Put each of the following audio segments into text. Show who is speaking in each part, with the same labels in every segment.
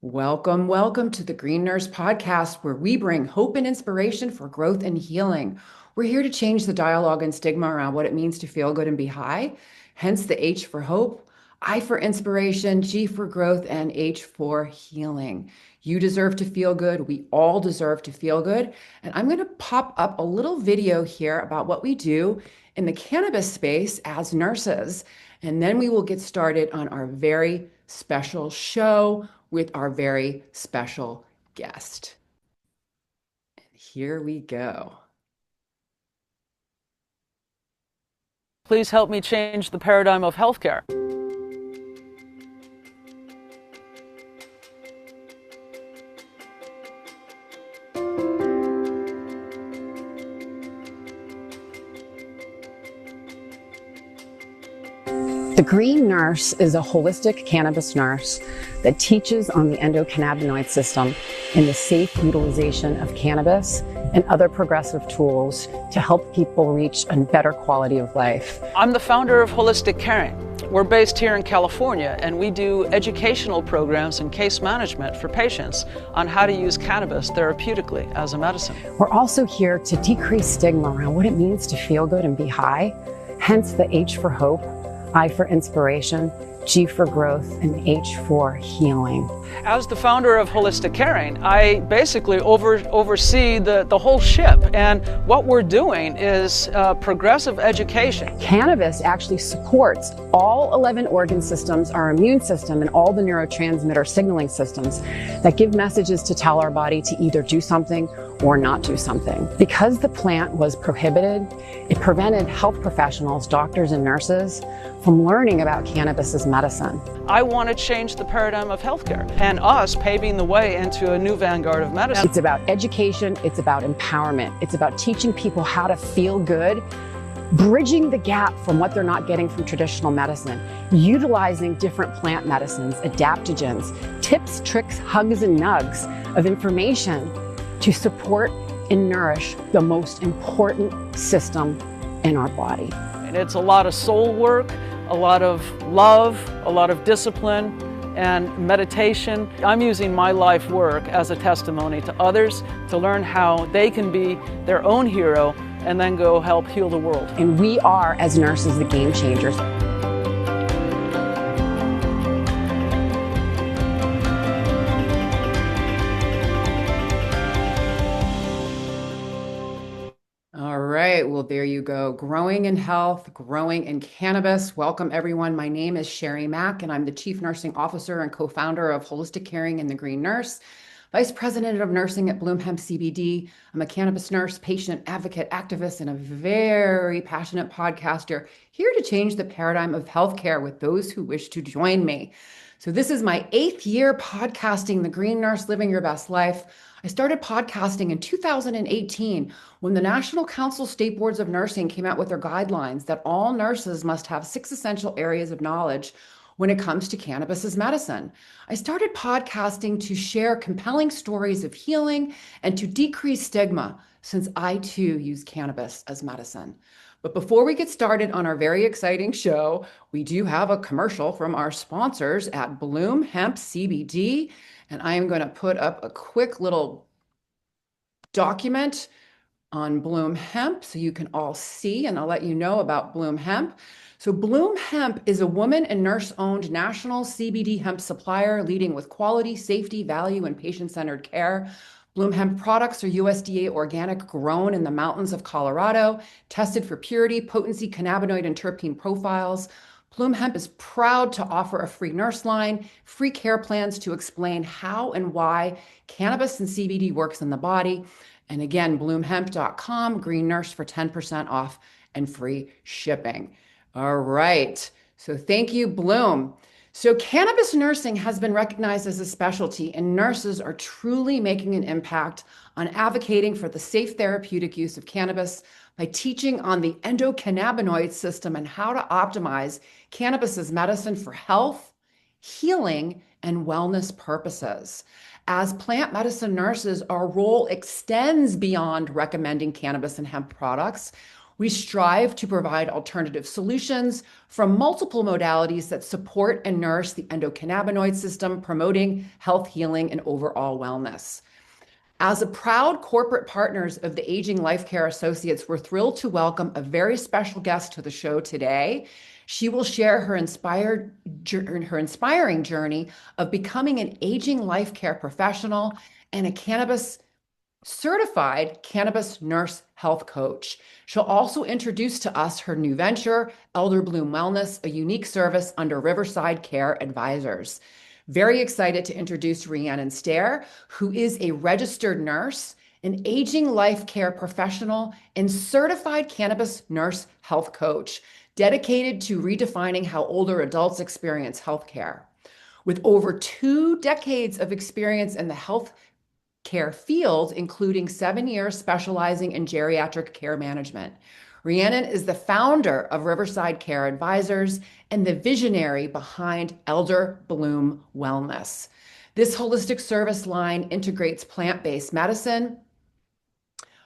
Speaker 1: Welcome, welcome to the Green Nurse Podcast, where we bring hope and inspiration for growth and healing. We're here to change the dialogue and stigma around what it means to feel good and be high, hence the H for hope, I for inspiration, G for growth, and H for healing. You deserve to feel good. We all deserve to feel good. And I'm going to pop up a little video here about what we do in the cannabis space as nurses. And then we will get started on our very special show with our very special guest. Here we go.
Speaker 2: Please help me change the paradigm of healthcare.
Speaker 3: The Green Nurse is a holistic cannabis nurse that teaches on the endocannabinoid system and the safe utilization of cannabis and other progressive tools to help people reach a better quality of life.
Speaker 2: I'm the founder of Holistic Caring. We're based here in California, and we do educational programs and case management for patients on how to use cannabis therapeutically as a medicine.
Speaker 3: We're also here to decrease stigma around what it means to feel good and be high, hence the H for hope, I for inspiration, G for growth, and H for healing.
Speaker 2: As the founder of Holistic Caring, I basically oversee the whole ship, and what we're doing is progressive education.
Speaker 3: Cannabis actually supports all 11 organ systems, our immune system, and all the neurotransmitter signaling systems that give messages to tell our body to either do something or not do something. Because the plant was prohibited, it prevented health professionals, doctors and nurses from learning about cannabis as medicine.
Speaker 2: I want to change the paradigm of healthcare and us paving the way into a new vanguard of medicine.
Speaker 3: It's about education, it's about empowerment, it's about teaching people how to feel good, bridging the gap from what they're not getting from traditional medicine, utilizing different plant medicines, adaptogens, tips, tricks, hugs, and nugs of information to support and nourish the most important system in our body.
Speaker 2: And it's a lot of soul work, a lot of love, a lot of discipline, and meditation. I'm using my life work as a testimony to others to learn how they can be their own hero and then go help heal the world.
Speaker 3: And we are, as nurses, the game changers.
Speaker 1: All right, well, there you go. Growing in health, growing in cannabis. Welcome, everyone. My name is Sherry Mack, and I'm the Chief Nursing Officer and co-founder of Holistic Caring and the Green Nurse, Vice President of Nursing at Bloom Hemp CBD. I'm a cannabis nurse, patient, advocate, activist, and a very passionate podcaster here to change the paradigm of healthcare with those who wish to join me. So this is my 8th year podcasting, The Green Nurse, Living Your Best Life. I started podcasting in 2018 when the National Council State Boards of Nursing came out with their guidelines that all nurses must have 6 essential areas of knowledge when it comes to cannabis as medicine. I started podcasting to share compelling stories of healing and to decrease stigma, since I too use cannabis as medicine. But before we get started on our very exciting show, we do have a commercial from our sponsors at Bloom Hemp CBD. And I am going to put up a quick little document on Bloom Hemp so you can all see, and I'll let you know about Bloom Hemp. So Bloom Hemp is a woman and nurse-owned national CBD hemp supplier leading with quality, safety, value, and patient-centered care. Bloom Hemp products are USDA organic, grown in the mountains of Colorado, tested for purity, potency, cannabinoid, and terpene profiles. Bloom Hemp is proud to offer a free nurse line, free care plans to explain how and why cannabis and CBD works in the body. And again, bloomhemp.com, Green Nurse for 10% off and free shipping. All right. So thank you, Bloom. So cannabis nursing has been recognized as a specialty, and nurses are truly making an impact on advocating for the safe therapeutic use of cannabis by teaching on the endocannabinoid system and how to optimize cannabis as medicine for health, healing, and wellness purposes. As plant medicine nurses, our role extends beyond recommending cannabis and hemp products. We strive to provide alternative solutions from multiple modalities that support and nourish the endocannabinoid system, promoting health, healing, and overall wellness. As a proud corporate partners of the Aging Life Care Associates, we're thrilled to welcome a very special guest to the show today. She will share her inspiring journey of becoming an aging life care professional and a certified cannabis nurse health coach. She'll also introduce to us her new venture, Elder Bloom Wellness, a unique service under Riverside Care Advisors. Very excited to introduce Rhiannon Stare, who is a registered nurse, an aging life care professional, and certified cannabis nurse health coach, dedicated to redefining how older adults experience healthcare. With over 2 decades of experience in the health care field, including 7 years specializing in geriatric care management. Rhiannon is the founder of Riverside Care Advisors and the visionary behind Elder Bloom Wellness. This holistic service line integrates plant-based medicine,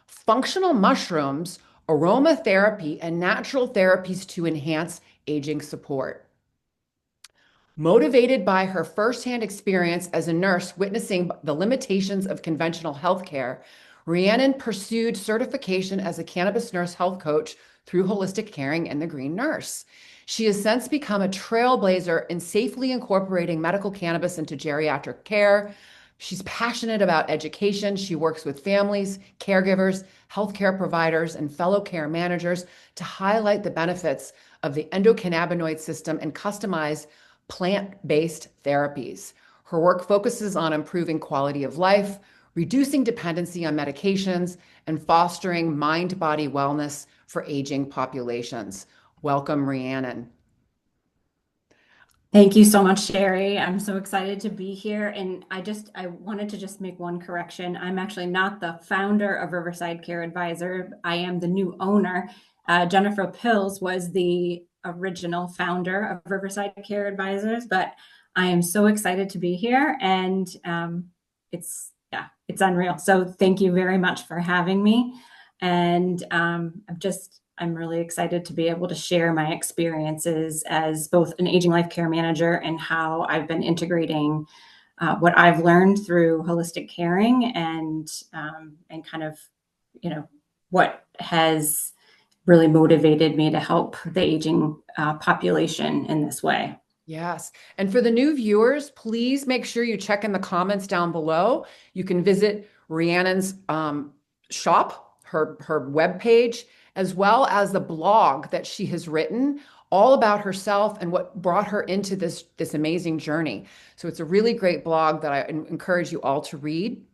Speaker 1: functional mushrooms, aromatherapy, and natural therapies to enhance aging support. Motivated by her firsthand experience as a nurse witnessing the limitations of conventional healthcare, Rhiannon pursued certification as a cannabis nurse health coach through Holistic Caring and the Green Nurse. She has since become a trailblazer in safely incorporating medical cannabis into geriatric care. She's passionate about education. She works with families, caregivers, healthcare providers, and fellow care managers to highlight the benefits of the endocannabinoid system and customize plant-based therapies. Her work focuses on improving quality of life, reducing dependency on medications, and fostering mind-body wellness for aging populations. Welcome, Rhiannon.
Speaker 4: Thank you so much, Sherry. I'm so excited to be here. And I wanted to just make one correction. I'm actually not the founder of Riverside Care Advisor. I am the new owner. Jennifer Pills was the original founder of Riverside Care Advisors, but I am so excited to be here, and it's unreal. So thank you very much for having me. And I'm really excited to be able to share my experiences as both an aging life care manager and how I've been integrating what I've learned through holistic caring and kind of, what has really motivated me to help the aging population in this way.
Speaker 1: Yes. And for the new viewers, please make sure you check in the comments down below. You can visit Rhiannon's shop, her webpage, as well as the blog that she has written all about herself and what brought her into this amazing journey. So it's a really great blog that I encourage you all to read.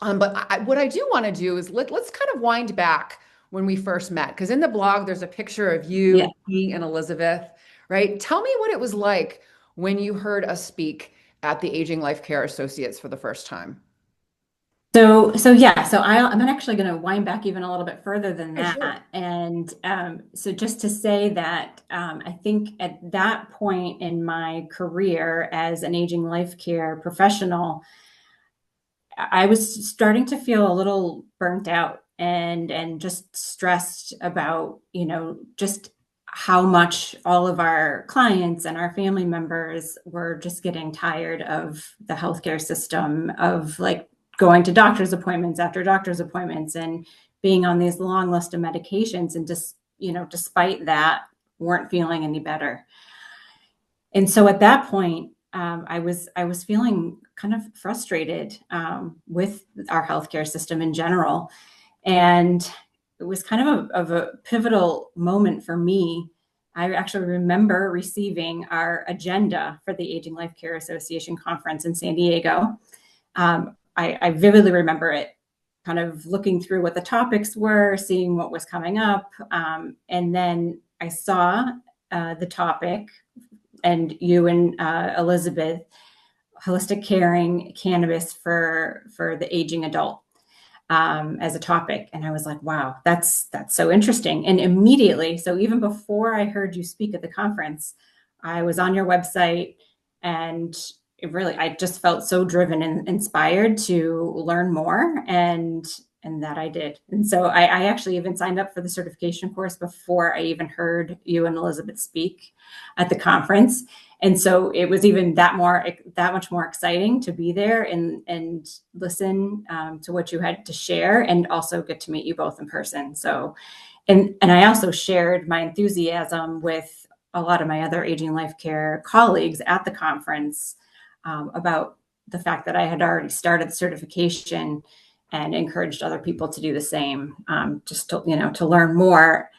Speaker 1: But what I do want to do is let's kind of wind back when we first met, because in the blog there's a picture of you, me, and Elizabeth, right? Tell me what it was like when you heard us speak at the Aging Life Care Associates for the first time.
Speaker 4: So I'm actually going to wind back even a little bit further than that. Sure. And so just to say that I think at that point in my career as an aging life care professional, I was starting to feel a little burnt out and just stressed about, just how much all of our clients and our family members were just getting tired of the healthcare system, of like going to doctor's appointments after doctor's appointments and being on these long list of medications, and just, despite that, weren't feeling any better. And so at that point, I was feeling kind of frustrated with our healthcare system in general. And it was kind of a pivotal moment for me. I actually remember receiving our agenda for the Aging Life Care Association conference in San Diego. I vividly remember it, kind of looking through what the topics were, seeing what was coming up. And then I saw the topic, and you and Elizabeth, holistic caring, cannabis for the aging adult, as a topic. And I was like, wow, that's so interesting. And immediately, so even before I heard you speak at the conference, I was on your website, and I just felt so driven and inspired to learn more and And that I did. And so I actually even signed up for the certification course before I even heard you and Elizabeth speak at the conference. And so it was even that much more exciting to be there and listen to what you had to share, and also get to meet you both in person. So, and I also shared my enthusiasm with a lot of my other aging life care colleagues at the conference about the fact that I had already started the certification, and encouraged other people to do the same, just to learn more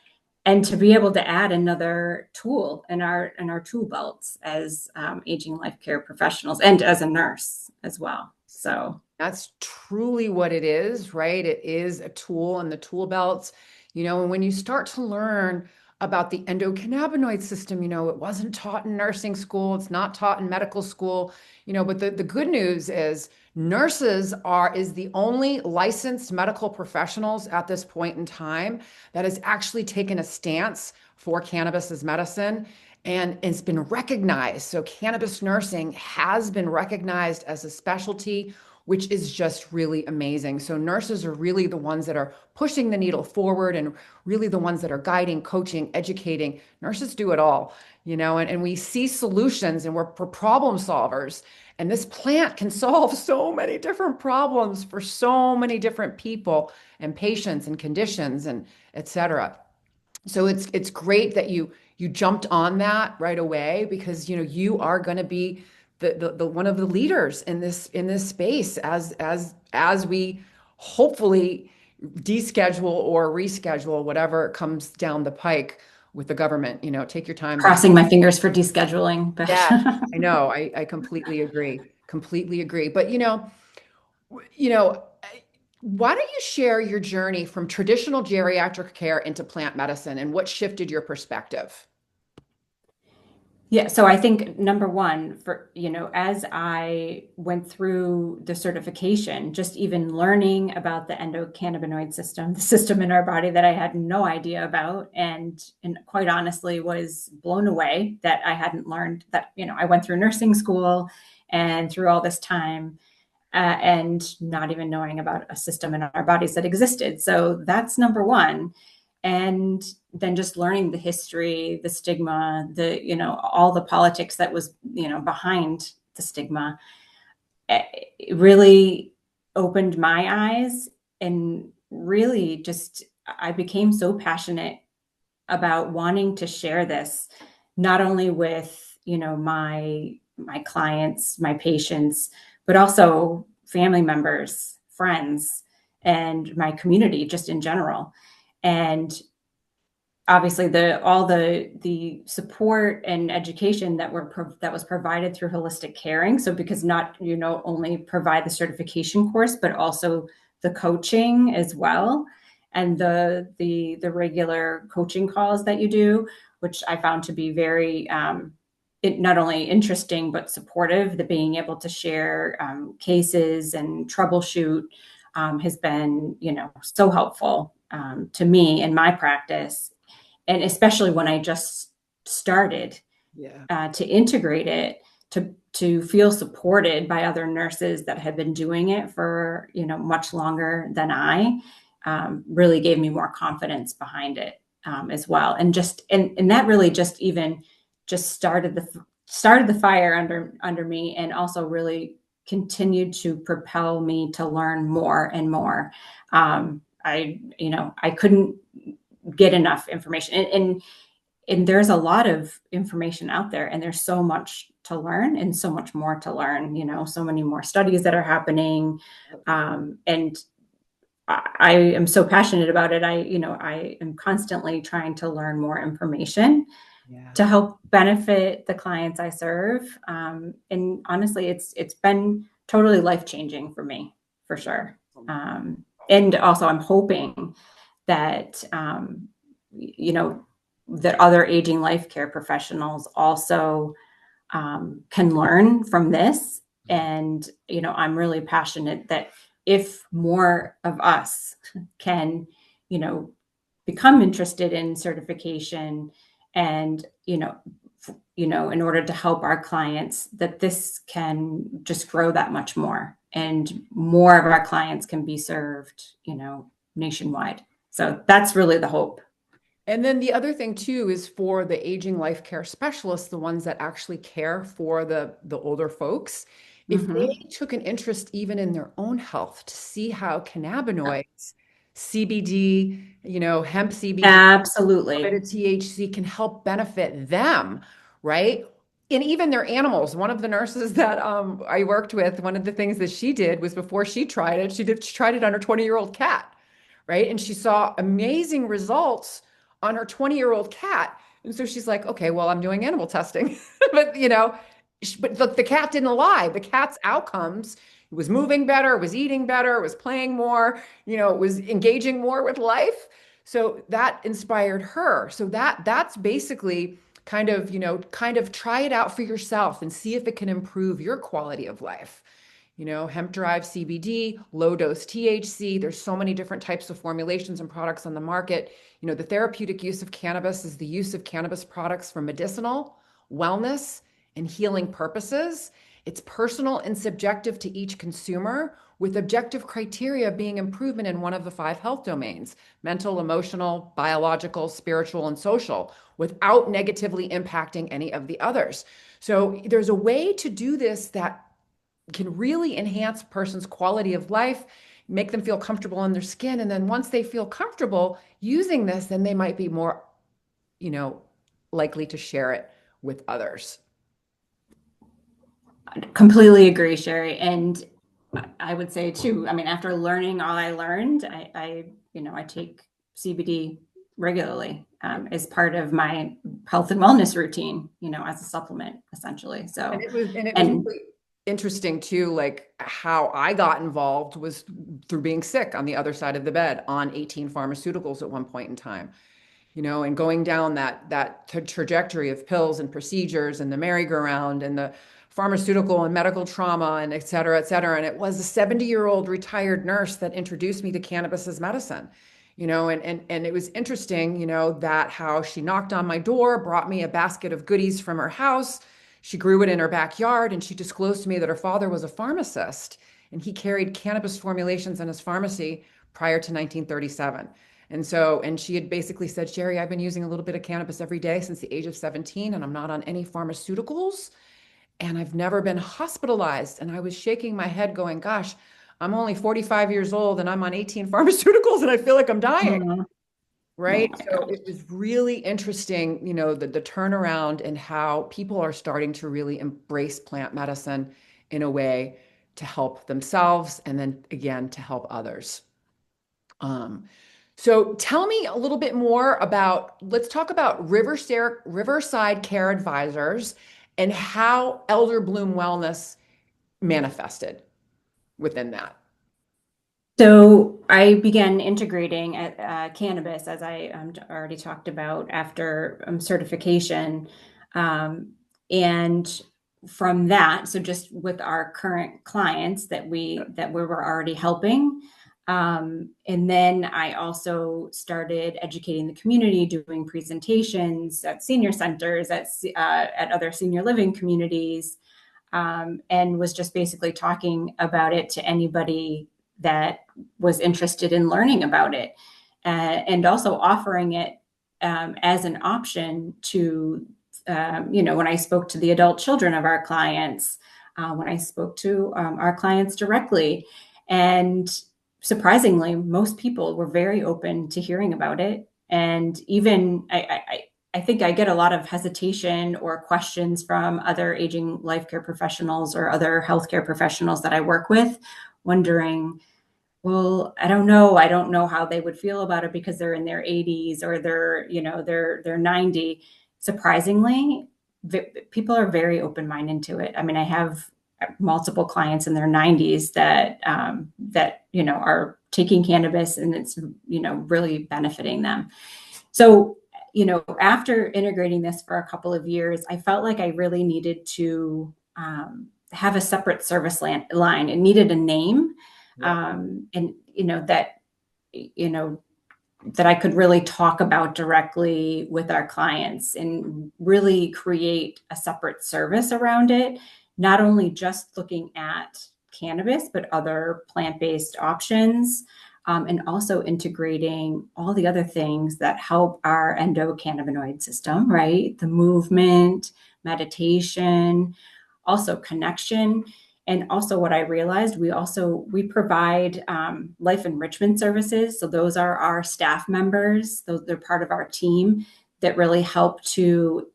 Speaker 4: and to be able to add another tool in our tool belts as aging life care professionals, and as a nurse as well. So
Speaker 1: that's truly what it is, right? It is a tool in the tool belts, and when you start to learn about the endocannabinoid system, it wasn't taught in nursing school, it's not taught in medical school, but the good news is nurses is the only licensed medical professionals at this point in time that has actually taken a stance for cannabis as medicine. And it's been recognized. So cannabis nursing has been recognized as a specialty, which is just really amazing. So nurses are really the ones that are pushing the needle forward, and really the ones that are guiding, coaching, educating. Nurses do it all, and we see solutions, and we're problem solvers. And this plant can solve so many different problems for so many different people and patients and conditions and et cetera. So it's great that you jumped on that right away, because you are going to be the one of the leaders in this space as we hopefully deschedule or reschedule whatever comes down the pike with the government. Take your time.
Speaker 4: crossing my fingers for descheduling, but
Speaker 1: Yeah, I know. I completely agree. Completely agree. But you know, why don't you share your journey from traditional geriatric care into plant medicine and what shifted your perspective?
Speaker 4: yeah, so I think number one, for as I went through the certification, just even learning about the endocannabinoid system, the system in our body that I had no idea about, and quite honestly was blown away that I hadn't learned that. I went through nursing school and through all this time, and not even knowing about a system in our bodies that existed. So that's number one. And then just learning the history, the stigma, all the politics that was, behind the stigma, it really opened my eyes. And really just, I became so passionate about wanting to share this, not only with, my clients, my patients, but also family members, friends, and my community just in general. And obviously all the support and education that was provided through holistic caring. So because not only provide the certification course, but also the coaching as well, and the regular coaching calls that you do, which I found to be very not only interesting but supportive. The being able to share cases and troubleshoot has been so helpful to me in my practice, and especially when I just started to integrate it, to feel supported by other nurses that had been doing it for much longer than I, really gave me more confidence behind it as well. And that really just even just started the fire under me, and also really continued to propel me to learn more and more. I couldn't get enough information, and there's a lot of information out there, and there's so much to learn and so much more to learn, so many more studies that are happening. And I am so passionate about it. I am constantly trying to learn more information to help benefit the clients I serve. And honestly, it's been totally life-changing for me, for sure. And also I'm hoping that, that other aging life care professionals also can learn from this. And, I'm really passionate that if more of us can, become interested in certification, and, in order to help our clients, that this can just grow that much more. and more of our clients can be served, nationwide. So that's really the hope.
Speaker 1: And then the other thing too is for the aging life care specialists, the ones that actually care for the older folks, if they
Speaker 4: Mm-hmm.
Speaker 1: took an interest even in their own health to see how cannabinoids, CBD, hemp CBD, a bit
Speaker 4: Absolutely.
Speaker 1: of THC can help benefit them, right? And even their animals. One of the nurses that I worked with, one of the things that she did was before she tried it, she tried it on her 20-year-old cat, right? And she saw amazing results on her 20-year-old cat. And so she's like, okay, well, I'm doing animal testing. But, but look, the cat didn't lie. The cat's outcomes, it was moving better, it was eating better, it was playing more, it was engaging more with life. So that inspired her. So that's basically kind of try it out for yourself and see if it can improve your quality of life. Hemp derived CBD, low dose THC. There's so many different types of formulations and products on the market. The therapeutic use of cannabis is the use of cannabis products for medicinal, wellness, and healing purposes. It's personal and subjective to each consumer, with objective criteria being improvement in one of the five health domains: mental, emotional, biological, spiritual, and social, without negatively impacting any of the others. So there's a way to do this that can really enhance a person's quality of life, make them feel comfortable in their skin. And then once they feel comfortable using this, then they might be more, you know, likely to share it with others.
Speaker 4: Completely agree, Sherry. And I would say too, I mean, after learning all I learned, I take CBD regularly as part of my health and wellness routine, as a supplement, essentially.
Speaker 1: And
Speaker 4: So,
Speaker 1: it was
Speaker 4: and
Speaker 1: really interesting too, like how I got involved was through being sick on the other side of the bed on 18 pharmaceuticals at one point in time. And going down that trajectory of pills and procedures and the merry-go-round and the pharmaceutical and medical trauma and et cetera, et cetera. And it was a 70-year-old retired nurse that introduced me to cannabis as medicine. And it was interesting, that how she knocked on my door, brought me a basket of goodies from her house. She grew it in her backyard, and she disclosed to me that her father was a pharmacist and he carried cannabis formulations in his pharmacy prior to 1937. And she had basically said, Sherry, I've been using a little bit of cannabis every day since the age of 17, and I'm not on any pharmaceuticals, and I've never been hospitalized. And I was shaking my head going, gosh, I'm only 45 years old and I'm on 18 pharmaceuticals and I feel like I'm dying.
Speaker 4: oh
Speaker 1: Right.
Speaker 4: my
Speaker 1: So
Speaker 4: gosh.
Speaker 1: it was really interesting, the turnaround and how people are starting to really embrace plant medicine in a way to help themselves and then again to help others. Um, so tell me a little bit more about, let's talk about Riverside Care Advisors and how Elder Bloom Wellness manifested within that.
Speaker 4: So I began integrating cannabis, as I already talked about, after certification. And from that, so just with our current clients that we were already helping. And then I also started educating the community, doing presentations at senior centers, at other senior living communities, and was just basically talking about it to anybody that was interested in learning about it, and also offering it as an option to, when I spoke to the adult children of our clients, when I spoke to our clients directly. And surprisingly, most people were very open to hearing about it. And even I think I get a lot of hesitation or questions from other aging life care professionals or other healthcare professionals that I work with, wondering, well, I don't know. I don't know how they would feel about it because they're in their 80s or they're 90. Surprisingly, people are very open-minded to it. I mean, I have multiple clients in their 90s that are taking cannabis, and it's really benefiting them. So, after integrating this for a couple of years, I felt like I really needed to have a separate service line. It needed a name,
Speaker 1: Yeah.
Speaker 4: and you know that I could really talk about directly with our clients and really create a separate service around it, not only just looking at cannabis, but other plant-based options, and also integrating all the other things that help our endocannabinoid system, right? The movement, meditation, also connection. And also what I realized, we provide life enrichment services. So those are our staff members. They're part of our team that really help to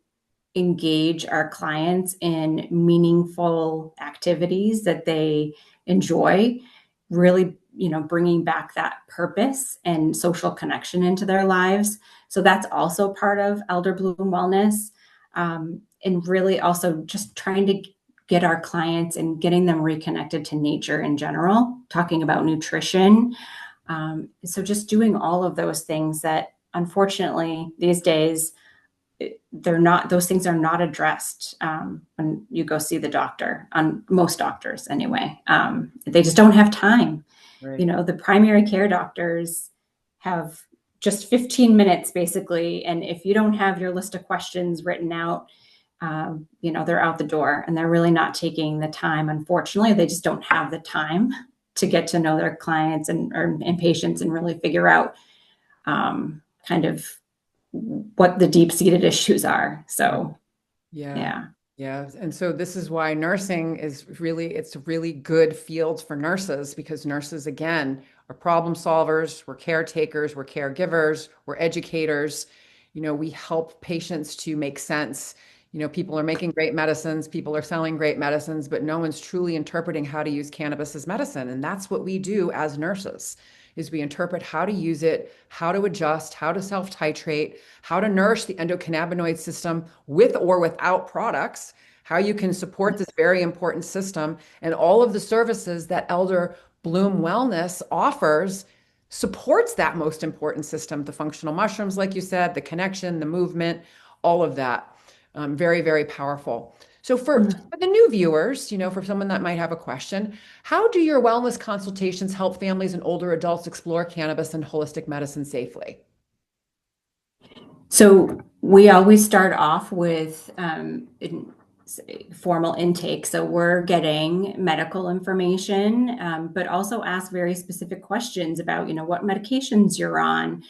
Speaker 4: engage our clients in meaningful activities that they enjoy, really, bringing back that purpose and social connection into their lives. So that's also part of Elder Bloom Wellness. And really also just trying to get our clients and getting them reconnected to nature in general, talking about nutrition. So just doing all of those things that unfortunately these days, those things are not addressed when you go see the doctor, on most doctors anyway. They just don't have time.
Speaker 1: Right.
Speaker 4: The primary care doctors have just 15 minutes basically. And if you don't have your list of questions written out, they're out the door, and they're really not taking the time. Unfortunately, they just don't have the time to get to know their clients and patients and really figure out kind of what the deep-seated issues are. So, yeah.
Speaker 1: And so this is why nursing it's a really good field for nurses, because nurses, again, are problem solvers, we're caretakers, we're caregivers, we're educators. We help patients to make sense. People are making great medicines, people are selling great medicines, but no one's truly interpreting how to use cannabis as medicine. And that's what we do as nurses, is we interpret how to use it, how to adjust, how to self-titrate, how to nourish the endocannabinoid system with or without products, how you can support this very important system, and all of the services that Elder Bloom Wellness offers supports that most important system, the functional mushrooms, like you said, the connection, the movement, all of that. Very, very powerful. So for the new viewers, for someone that might have a question, how do your wellness consultations help families and older adults explore cannabis and holistic medicine safely?
Speaker 4: So we always start off with formal intake. So we're getting medical information, but also ask very specific questions about, what medications you're on,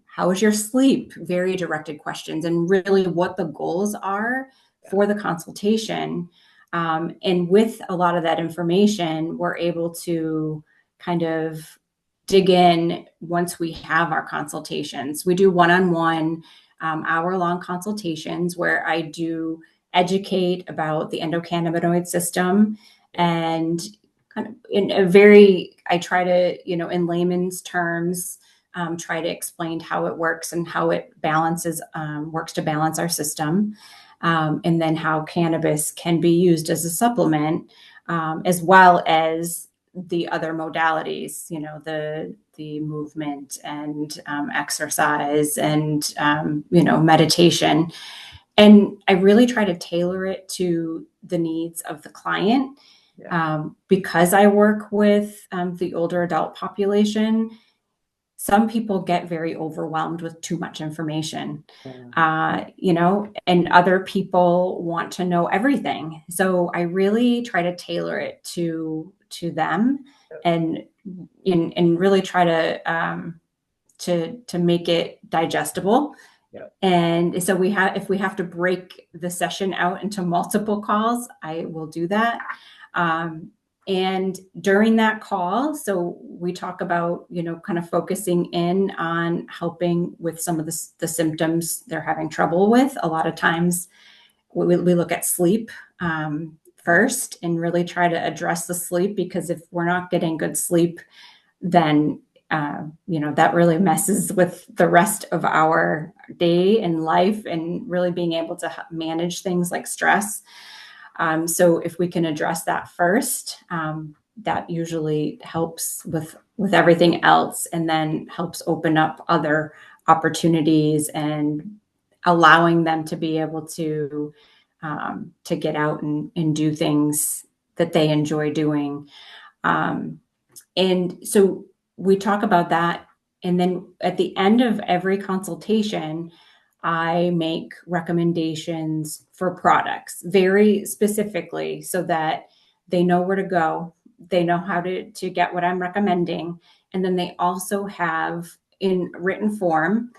Speaker 4: how is your sleep? Very directed questions, and really what the goals are for the consultation. And with a lot of that information, we're able to kind of dig in once we have our consultations. We do one-on-one hour-long consultations where I do educate about the endocannabinoid system, and kind of I try to, in layman's terms, try to explain how it works and how it works to balance our system. And then how cannabis can be used as a supplement, as well as the other modalities, the movement and exercise and, meditation. And I really try to tailor it to the needs of the client. Because I work with the older adult population, some people get very overwhelmed with too much information, and other people want to know everything. So I really try to tailor it to them, and really try to make it digestible. And so if we have to break the session out into multiple calls, I will do that. And during that call, so we talk about, kind of focusing in on helping with some of the symptoms they're having trouble with. A lot of times we look at sleep first and really try to address the sleep, because if we're not getting good sleep, then, that really messes with the rest of our day and life, and really being able to manage things like stress. So if we can address that first, that usually helps with everything else, and then helps open up other opportunities and allowing them to be able to get out and do things that they enjoy doing. And so we talk about that. And then at the end of every consultation, I make recommendations for products very specifically, so that They know where to go. They know how to get what I'm recommending. And then they also have in written form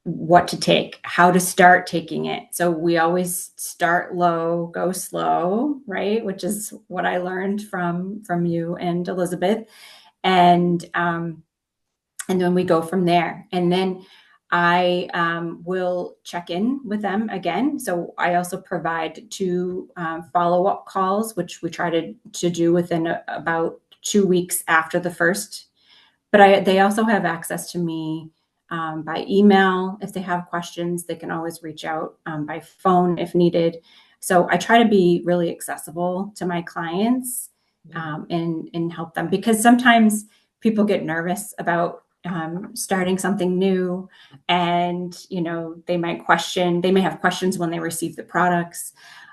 Speaker 4: what to take, how to start taking it. So we always start low, go slow, right? Which is what I learned from you and Elizabeth. And then we go from there. And then I will check in with them again. So I also provide two follow-up calls, which we try to do within about 2 weeks after the first. But they also have access to me by email. If they have questions, they can always reach out by phone if needed. So I try to be really accessible to my clients and help them, because sometimes people get nervous about starting something new, and they may have questions when they receive the products.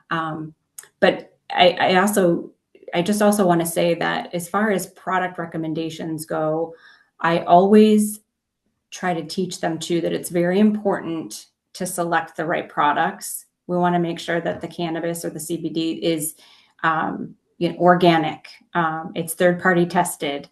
Speaker 4: But I just also want to say that as far as product recommendations go, I always try to teach them too that it's very important to select the right products. We want to make sure that the cannabis or the CBD is organic. It's third party tested.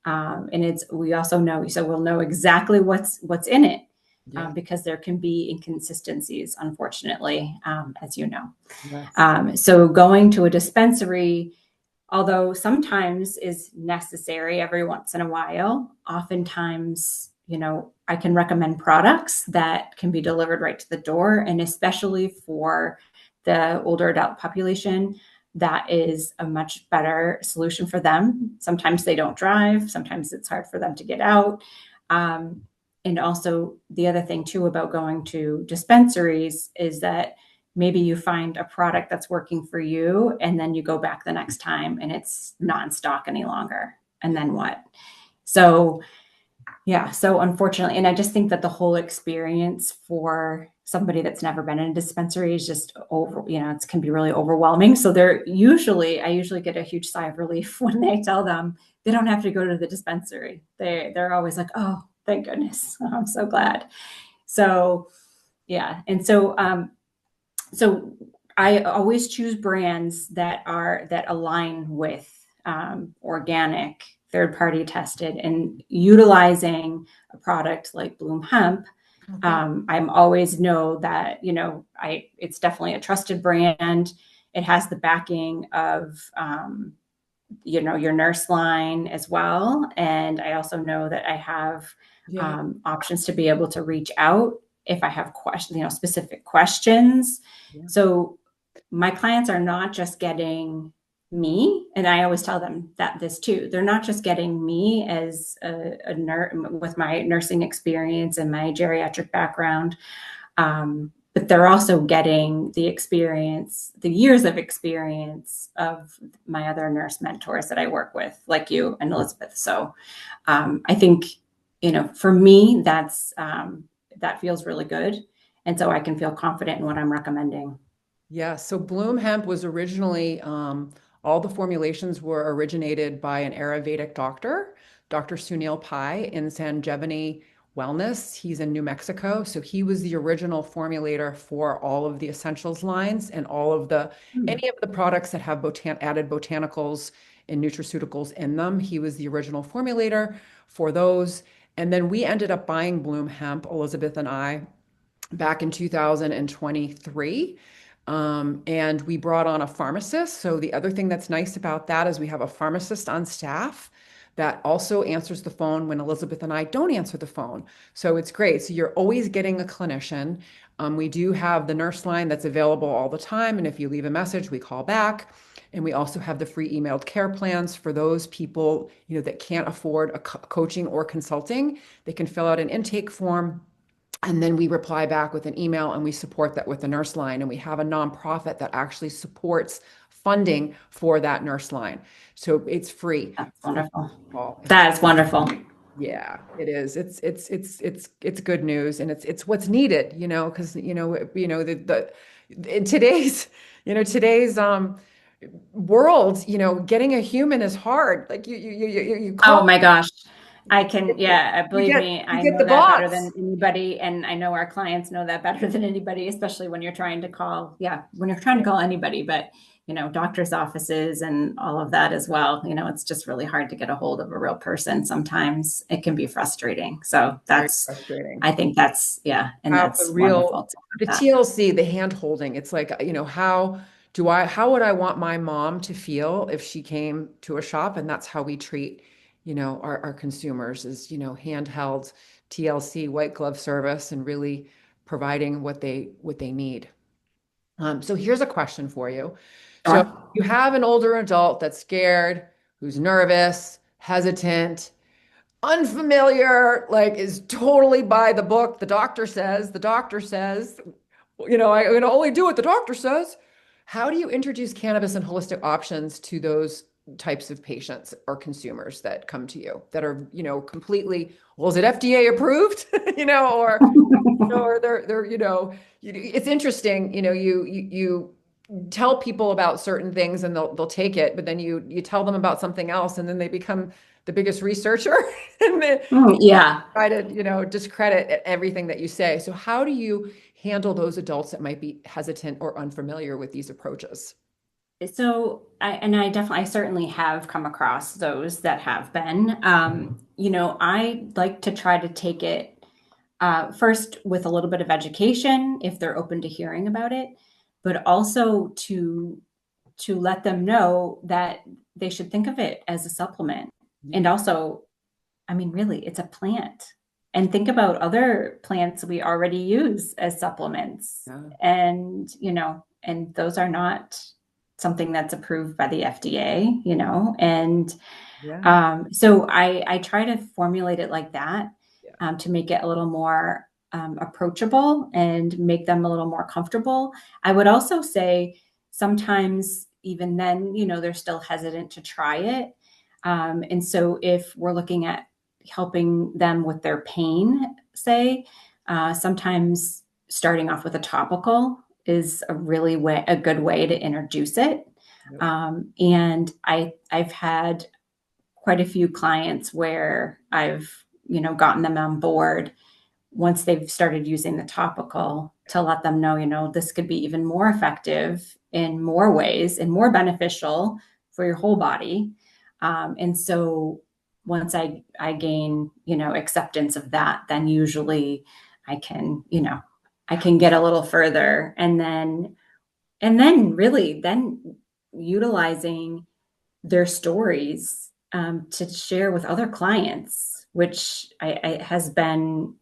Speaker 4: And we also know, so we'll know exactly what's in it.
Speaker 1: Yeah.
Speaker 4: Because there can be inconsistencies, unfortunately, as you know.
Speaker 1: Yes.
Speaker 4: So going to a dispensary, although sometimes is necessary every once in a while, oftentimes, I can recommend products that can be delivered right to the door. And especially for the older adult population, that is a much better solution for them. Sometimes they don't drive. Sometimes it's hard for them to get out. And also the other thing too about going to dispensaries is that maybe you find a product that's working for you, and then you go back the next time and it's not in stock any longer. And then what? So unfortunately, and I just think that the whole experience for somebody that's never been in a dispensary is just it can be really overwhelming. So I usually get a huge sigh of relief when they tell them they don't have to go to the dispensary. They're always like, oh, thank goodness. I'm so glad. So, yeah. And so I always choose brands that align with organic, third party tested, and utilizing a product like Bloom Hemp.
Speaker 1: Okay.
Speaker 4: I'm always know that it's definitely a trusted brand. It has the backing of your nurse line as well, and I also know that I have options to be able to reach out if I have questions, specific questions.
Speaker 1: Yeah.
Speaker 4: So my clients are not just getting me, and I always tell them that this too. They're not just getting me as a nurse with my nursing experience and my geriatric background, but they're also getting the experience, the years of experience of my other nurse mentors that I work with, like you and Elizabeth. So I think, for me, that feels really good. And so I can feel confident in what I'm recommending.
Speaker 1: Yeah, so Bloom Hemp was originally, all the formulations were originated by an Ayurvedic doctor, Dr. Sunil Pai in Sanjevani Wellness. He's in New Mexico. So he was the original formulator for all of the essentials lines and all of any of the products that have added botanicals and nutraceuticals in them. He was the original formulator for those. And then we ended up buying Bloom Hemp, Elizabeth and I, back in 2023. And we brought on a pharmacist. So the other thing that's nice about that is we have a pharmacist on staff that also answers the phone when Elizabeth and I don't answer the phone. So it's great. So you're always getting a clinician. We do have the nurse line that's available all the time. And if you leave a message, we call back. And we also have the free emailed care plans for those people, that can't afford a coaching or consulting. They can fill out an intake form, and then we reply back with an email, and we support that with the nurse line. And we have a nonprofit that actually supports funding for that nurse line. So it's free.
Speaker 4: That's wonderful.
Speaker 1: Paul.
Speaker 4: That is wonderful.
Speaker 1: Yeah, it is. It's good news, and it's what's needed, because in today's world, getting a human is hard. Like you
Speaker 4: Oh
Speaker 1: call
Speaker 4: my gosh. I can, yeah,
Speaker 1: You
Speaker 4: believe me,
Speaker 1: you
Speaker 4: I
Speaker 1: get the
Speaker 4: know that better than
Speaker 1: bots.
Speaker 4: anybody, and I know our clients know that better than anybody, especially when you're trying to call, yeah, when you're trying to call anybody, but doctors' offices and all of that as well. It's just really hard to get a hold of a real person. Sometimes it can be frustrating. So
Speaker 1: Very
Speaker 4: that's,
Speaker 1: frustrating.
Speaker 4: I think that's, yeah, and
Speaker 1: How the
Speaker 4: that's
Speaker 1: real
Speaker 4: wonderful to
Speaker 1: the
Speaker 4: have that.
Speaker 1: TLC, the hand holding. It's like, how would I want my mom to feel if she came to a shop? And that's how we treat, our consumers is, handheld TLC, white glove service, and really providing what they need. So here's a question for you. So
Speaker 4: Sure.
Speaker 1: you have an older adult that's scared, who's nervous, hesitant, unfamiliar, like is totally by the book. The doctor says, I'm going to only do what the doctor says. How do you introduce cannabis and holistic options to those types of patients or consumers that come to you that are, completely, well, is it FDA approved? Or they're, it's interesting, you tell people about certain things and they'll take it, but then you tell them about something else and then they become the biggest researcher and then
Speaker 4: Yeah.
Speaker 1: try to, discredit everything that you say. So how do you handle those adults that might be hesitant or unfamiliar with these approaches?
Speaker 4: So I certainly have come across those that have been. I like to try to take it first with a little bit of education if they're open to hearing about it, but also to let them know that they should think of it as a supplement. And
Speaker 1: Yeah.
Speaker 4: also, I mean, really, it's a plant. And think about other plants we already use as supplements.
Speaker 1: Yeah.
Speaker 4: And those are not something that's approved by the FDA. And
Speaker 1: Yeah.
Speaker 4: so I try to formulate it like that
Speaker 1: Yeah.
Speaker 4: to make it a little more approachable and make them a little more comfortable. I would also say sometimes, even then, they're still hesitant to try it. And so if we're looking at helping them with their pain, say, sometimes starting off with a topical is a good way to introduce it.
Speaker 1: Yep.
Speaker 4: And I've had quite a few clients where I've gotten them on board once they've started using the topical to let them know, this could be even more effective in more ways and more beneficial for your whole body. And so once I gain, acceptance of that, then usually I can, I can get a little further and then really then utilizing their stories to share with other clients, which has been,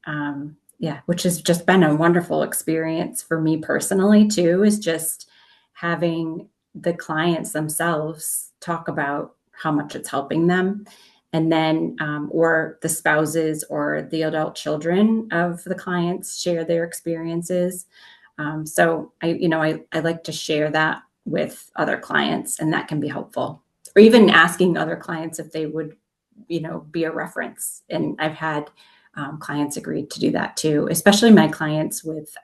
Speaker 4: yeah, which has just been a wonderful experience for me personally too, is just having the clients themselves talk about how much it's helping them. And then, or the spouses or the adult children of the clients share their experiences. So I like to share that with other clients, and that can be helpful, or even asking other clients if they would, be a reference. And I've had clients agree to do that too, especially my clients with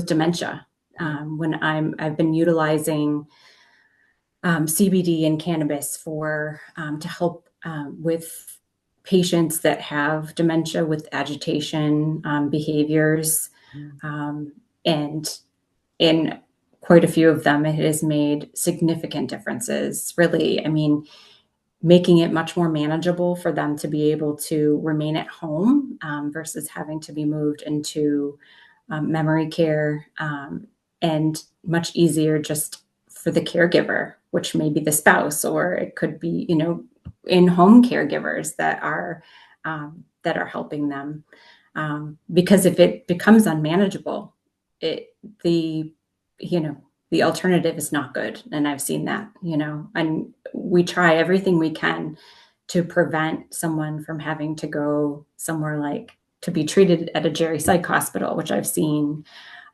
Speaker 4: dementia. When I've been utilizing CBD and cannabis for to help with patients that have dementia with agitation behaviors,
Speaker 1: Mm.
Speaker 4: um, and in quite a few of them, it has made significant differences. Really, I mean, making it much more manageable for them to be able to remain at home versus having to be moved into memory care, and much easier just for the caregiver, which may be the spouse, or it could be, in-home caregivers that are helping them. Because if it becomes unmanageable, it the you know the alternative is not good, and I've seen that. And we try everything we can to prevent someone from having to go somewhere like to be treated at a geri psych hospital, which I've seen,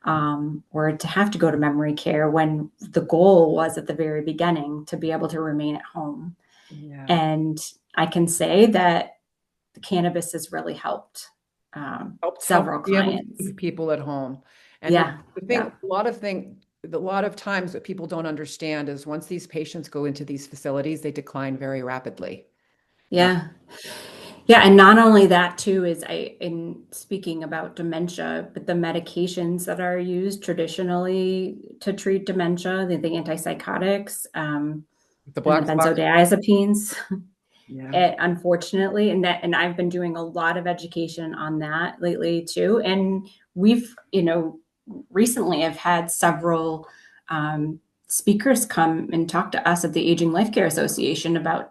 Speaker 4: or to have to go to memory care when the goal was at the very beginning to be able to remain at home.
Speaker 1: Yeah.
Speaker 4: And I can say that the cannabis has really helped
Speaker 1: Help
Speaker 4: several
Speaker 1: be able to
Speaker 4: clients.
Speaker 1: keep people at home. And
Speaker 4: Yeah,
Speaker 1: the
Speaker 4: yeah,
Speaker 1: thing, a lot of times what people don't understand is once these patients go into these facilities, they decline very rapidly. Uh,
Speaker 4: yeah. Yeah, and not only that too is in speaking about dementia, but the medications that are used traditionally to treat dementia, the antipsychotics,
Speaker 1: The
Speaker 4: and the
Speaker 1: black box.
Speaker 4: benzodiazepines.
Speaker 1: Yeah.
Speaker 4: Unfortunately, and I've been doing a lot of education on that lately too. And we've, recently I've had several speakers come and talk to us at the Aging Life Care Association about,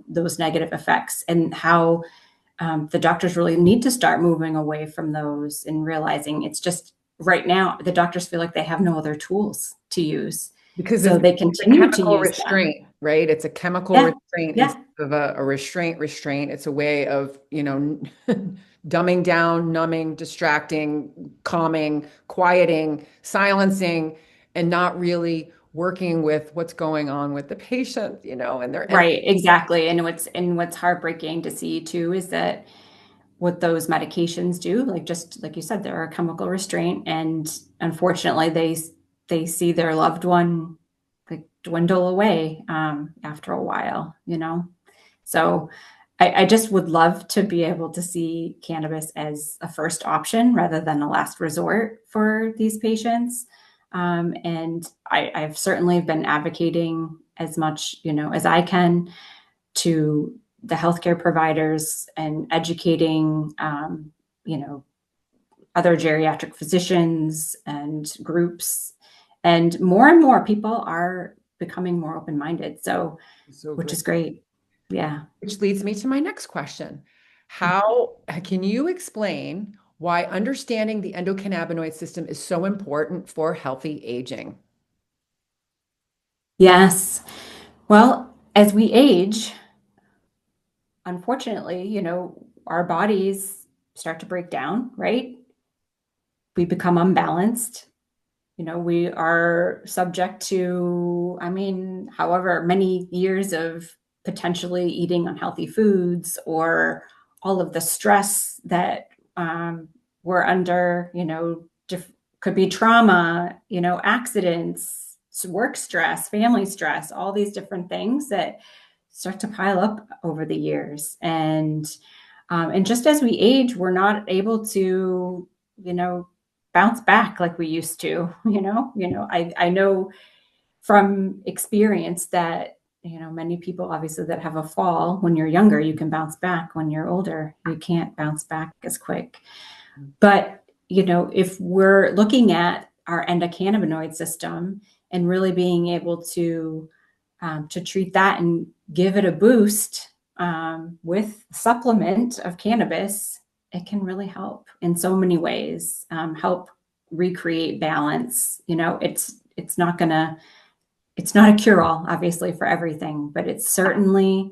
Speaker 4: those negative effects and how the doctors really need to start moving away from those and realizing it's just right now the doctors feel like they have no other tools to use.
Speaker 1: Because
Speaker 4: So
Speaker 1: it's
Speaker 4: they
Speaker 1: a
Speaker 4: continue to
Speaker 1: chemical
Speaker 4: use them.
Speaker 1: restraint, right? It's a chemical
Speaker 4: Yeah.
Speaker 1: restraint
Speaker 4: Yeah.
Speaker 1: instead of a restraint. It's a way of, dumbing down, numbing, distracting, calming, quieting, silencing, and not really working with what's going on with the patient, and
Speaker 4: Right, exactly. And what's heartbreaking to see too is that what those medications do, like just like you said, they're a chemical restraint, and unfortunately, they see their loved one like dwindle away after a while. So I just would love to be able to see cannabis as a first option rather than a last resort for these patients. And I've certainly been advocating as much, as I can to the healthcare providers and educating, you know, other geriatric physicians and groups. And more people are becoming more open-minded. So,
Speaker 1: so
Speaker 4: which
Speaker 1: great.
Speaker 4: is great. Yeah.
Speaker 1: Which leads me to my next question. How can you explain why understanding the endocannabinoid system is so important for healthy aging?
Speaker 4: Yes. Well, as we age, unfortunately, our bodies start to break down, right? We become unbalanced. We are subject to, I mean, however many years of potentially eating unhealthy foods or all of the stress that we're under, could be trauma, accidents, work stress, family stress, all these different things that start to pile up over the years. And just as we age, we're not able to, you know, bounce back like we used to. I know from experience that many people obviously that have a fall when you're younger, you can bounce back. When you're older, you can't bounce back as quick. But if we're looking at our endocannabinoid system and really being able to treat that and give it a boost with supplement of cannabis, it can really help in so many ways. Help recreate balance. It's not a cure all, obviously, for everything, but it certainly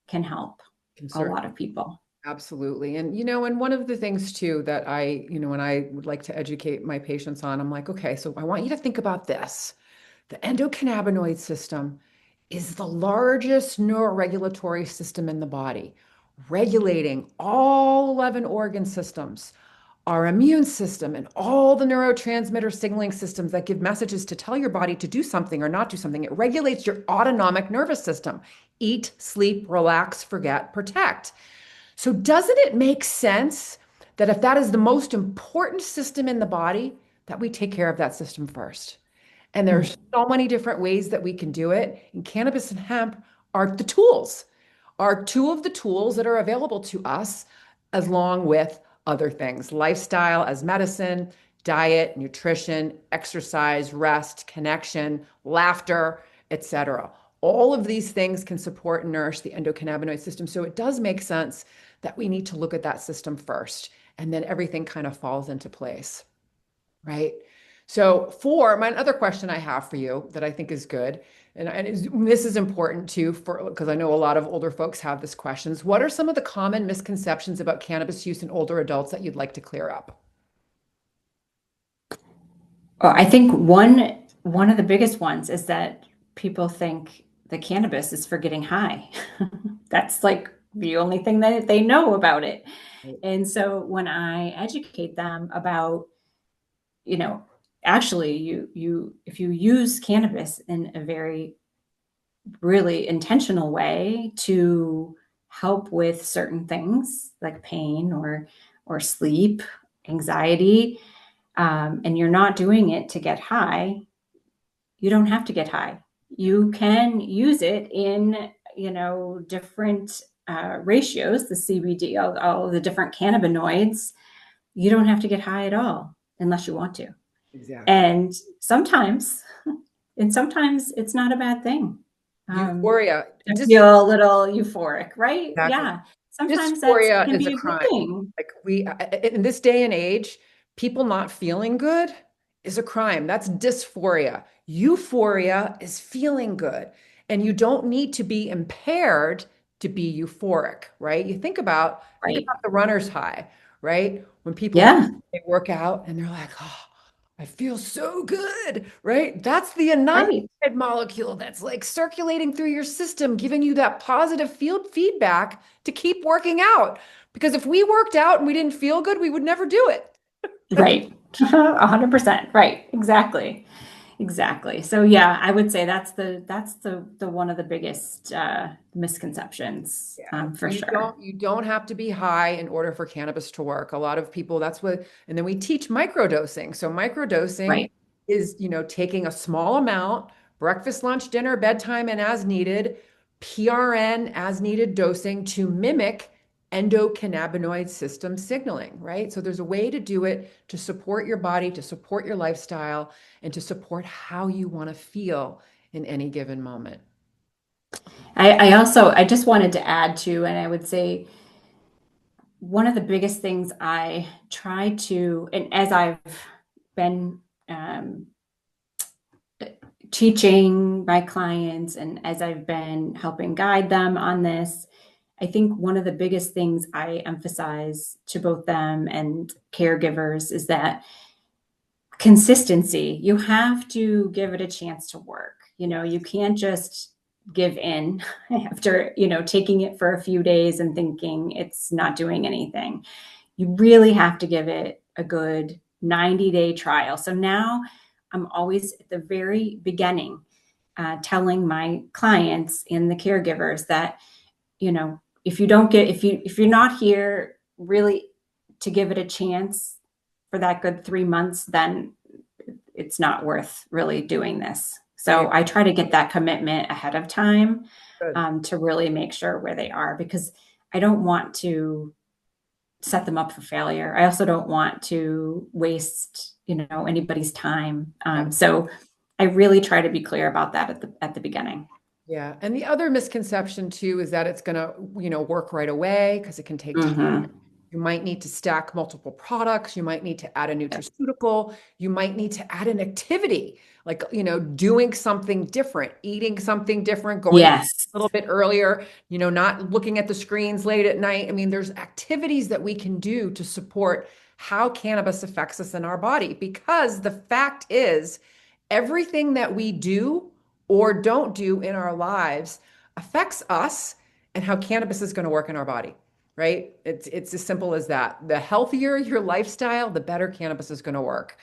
Speaker 4: can help
Speaker 1: Can
Speaker 4: a
Speaker 1: certainly.
Speaker 4: lot of people.
Speaker 1: Absolutely. And one of the things too that when I would like to educate my patients on, I'm like, okay, so I want you to think about this. The endocannabinoid system is the largest neuroregulatory system in the body, regulating all 11 organ systems, our immune system, and all the neurotransmitter signaling systems that give messages to tell your body to do something or not do something. It regulates your autonomic nervous system. Eat, sleep, relax, forget, protect. So, doesn't it make sense that if that is the most important system in the body, that we take care of that system first? And there's so many different ways that we can do it. And cannabis and hemp are the tools, are two of the tools that are available to us, along with other things, lifestyle as medicine, diet, nutrition, exercise, rest, connection, laughter, etc. All of these things can support and nourish the endocannabinoid system. So it does make sense that we need to look at that system first, and then everything kind of falls into place, right? So, for my other question I have for you that I think is good, this is important too, for because I know a lot of older folks have this questions. What are some of the common misconceptions about cannabis use in older adults that you'd like to clear up?
Speaker 4: I think one of the biggest ones is that people think the cannabis is for getting high. That's like the only thing that they know about it. And so when I educate them about, you know, actually you if you use cannabis in a very really intentional way to help with certain things like pain or sleep, anxiety, and you're not doing it to get high, you don't have to get high. You can use it in, different ratios, the CBD, all the different cannabinoids. You don't have to get high at all unless you want to.
Speaker 1: Exactly.
Speaker 4: And sometimes, and sometimes it's not a bad thing.
Speaker 1: Euphoria.
Speaker 4: To feel a little euphoric, right?
Speaker 1: Exactly.
Speaker 4: Yeah. Sometimes that
Speaker 1: Dysphoria
Speaker 4: can
Speaker 1: is a
Speaker 4: be a good
Speaker 1: crime.
Speaker 4: thing.
Speaker 1: Like in this day and age, people not feeling good is a crime. That's dysphoria. Euphoria is feeling good. And you don't need to be impaired to be euphoric, right? Think
Speaker 4: Right.
Speaker 1: about the runner's high, right? When people
Speaker 4: Yeah.
Speaker 1: they work out and they're like, oh, I feel so good, right? That's the endorphin
Speaker 4: Right.
Speaker 1: molecule that's like circulating through your system, giving you that positive field feedback to keep working out. Because if we worked out and we didn't feel good, we would never do it.
Speaker 4: Right. 100%. Right. Exactly. Exactly. So yeah, I would say that's the one of the biggest misconceptions,
Speaker 1: Yeah,
Speaker 4: for sure.
Speaker 1: you don't have to be high in order for cannabis to work. A lot of people, that's what, and then we teach microdosing. So microdosing
Speaker 4: Right.
Speaker 1: is, taking a small amount, breakfast, lunch, dinner, bedtime, and as needed, PRN as needed dosing to mimic endocannabinoid system signaling, right? So there's a way to do it to support your body, to support your lifestyle, and to support how you want to feel in any given moment.
Speaker 4: I just wanted to add to, and I would say one of the biggest things I try to, and as I've been um, teaching my clients and as I've been helping guide them on this, I think one of the biggest things I emphasize to both them and caregivers is that consistency. You have to give it a chance to work. You can't just give in after, taking it for a few days and thinking it's not doing anything. You really have to give it a good 90-day trial. So now I'm always at the very beginning telling my clients and the caregivers that, if you're not here really to give it a chance for that good 3 months, then it's not worth really doing this.
Speaker 1: Yeah,
Speaker 4: So I try to get that commitment ahead of time,
Speaker 1: good.
Speaker 4: to really make sure where they are, because I don't want to set them up for failure. I also don't want to waste, anybody's time. So I really try to be clear about that at the beginning.
Speaker 1: Yeah. And the other misconception too is that it's going to, work right away because it can take time.
Speaker 4: Mm-hmm.
Speaker 1: You might need to stack multiple products. You might need to add a nutraceutical. You might need to add an activity, like, doing something different, eating something different, going a
Speaker 4: Yes.
Speaker 1: little bit earlier, not looking at the screens late at night. I mean, there's activities that we can do to support how cannabis affects us in our body because the fact is, everything that we do or don't do in our lives affects us and how cannabis is going to work in our body, right? It's as simple as that. The healthier your lifestyle, the better cannabis is going to work.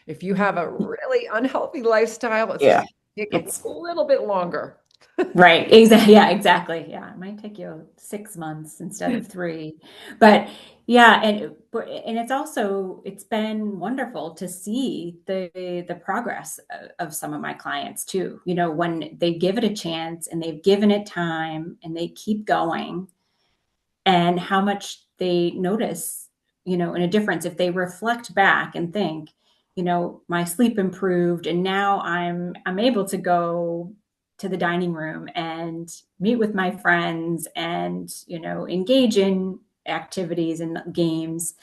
Speaker 1: If you have a really unhealthy lifestyle, it's just
Speaker 4: Yeah.
Speaker 1: take a
Speaker 4: It's
Speaker 1: little bit longer.
Speaker 4: right. Exactly. Yeah, exactly. Yeah. It might take you 6 months instead of 3. But yeah, and it's been wonderful to see the progress of some of my clients too. When they give it a chance and they've given it time and they keep going, and how much they notice, in a difference if they reflect back and think, my sleep improved and now I'm able to go to the dining room and meet with my friends and, engage in activities and games,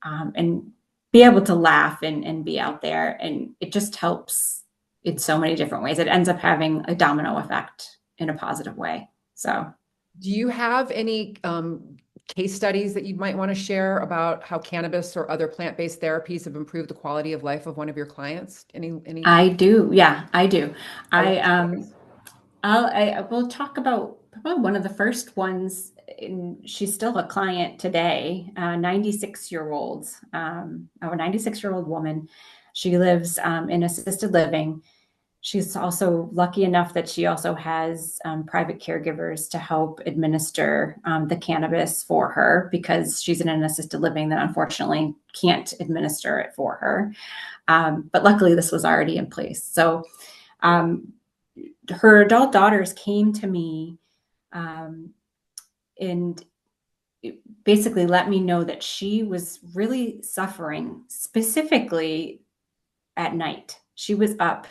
Speaker 4: and be able to laugh and be out there. And it just helps in so many different ways. It ends up having a domino effect in a positive way. So
Speaker 1: Do you have any case studies that you might want to share about how cannabis or other plant-based therapies have improved the quality of life of one of your clients? Any?
Speaker 4: I do. Yeah, I do.
Speaker 1: I love
Speaker 4: I
Speaker 1: stories.
Speaker 4: I will talk about probably one of the first ones. She's still a client today. 96-year-old, a 96-year-old woman. She lives in assisted living. She's also lucky enough that she also has private caregivers to help administer the cannabis for her, because she's in an assisted living that unfortunately can't administer it for her. But luckily, this was already in place. So her adult daughters came to me and basically let me know that she was really suffering, specifically at night. She was up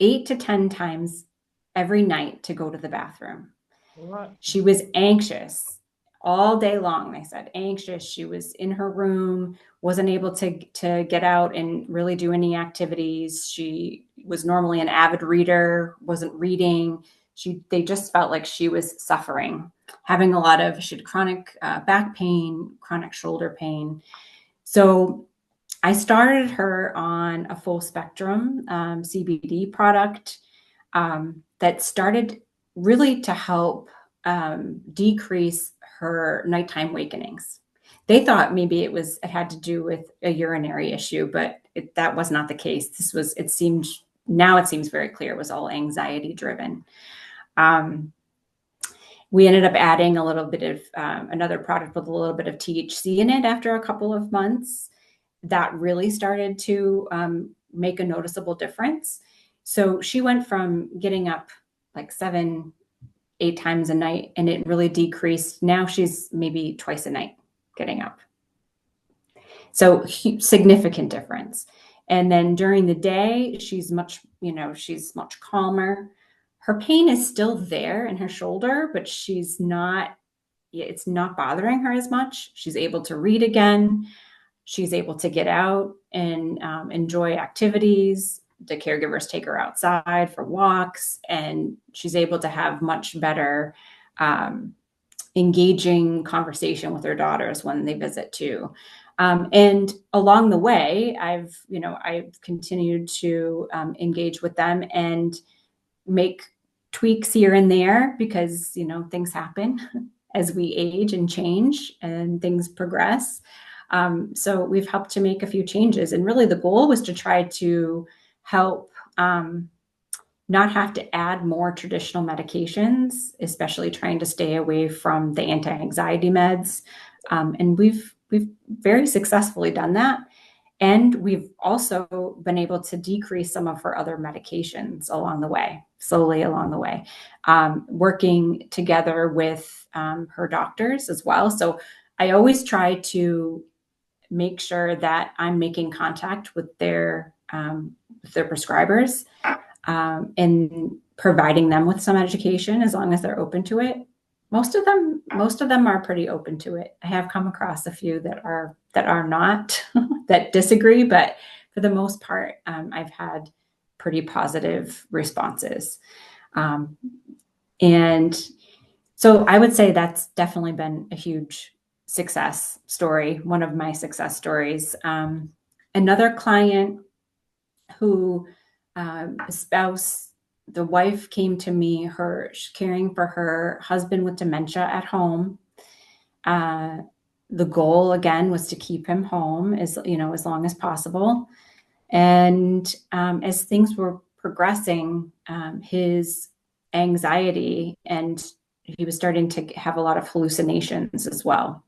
Speaker 4: 8 to 10 times every night to go to the bathroom.
Speaker 2: What?
Speaker 4: She was anxious all day long. They said anxious. She was in her room, wasn't able to get out and really do any activities. She was normally an avid reader, wasn't reading. They just felt like she was suffering, having she had chronic back pain, chronic shoulder pain. So I started her on a full spectrum CBD product that started really to help decrease her nighttime wakenings. They thought maybe it had to do with a urinary issue, but that was not the case. It seems very clear it was all anxiety driven. We ended up adding a little bit of another product with a little bit of THC in it after a couple of months. That really started to make a noticeable difference. So she went from getting up like 7, 8 times a night, and it really decreased. Now she's maybe twice a night getting up. So significant difference. And then during the day, she's much calmer. Her pain is still there in her shoulder, but it's not bothering her as much. She's able to read again. She's able to get out and enjoy activities. The caregivers take her outside for walks, and she's able to have much better engaging conversation with her daughters when they visit too. And along the way, I've continued to engage with them and make tweaks here and there, because things happen as we age and change and things progress. So we've helped to make a few changes, and really the goal was to try to help not have to add more traditional medications, especially trying to stay away from the anti-anxiety meds. And we've very successfully done that. And we've also been able to decrease some of her other medications slowly along the way, working together with her doctors as well. So I always try to make sure that I'm making contact with their prescribers and providing them with some education, as long as they're open to it. Most of them are pretty open to it. I have come across a few that are not that disagree, but for the most part, I've had pretty positive responses. And so I would say that's definitely been a huge success story, one of my success stories. Another client who the wife came to me, she's caring for her husband with dementia at home. The goal again was to keep him home as long as possible. And as things were progressing, his anxiety, and he was starting to have a lot of hallucinations as well.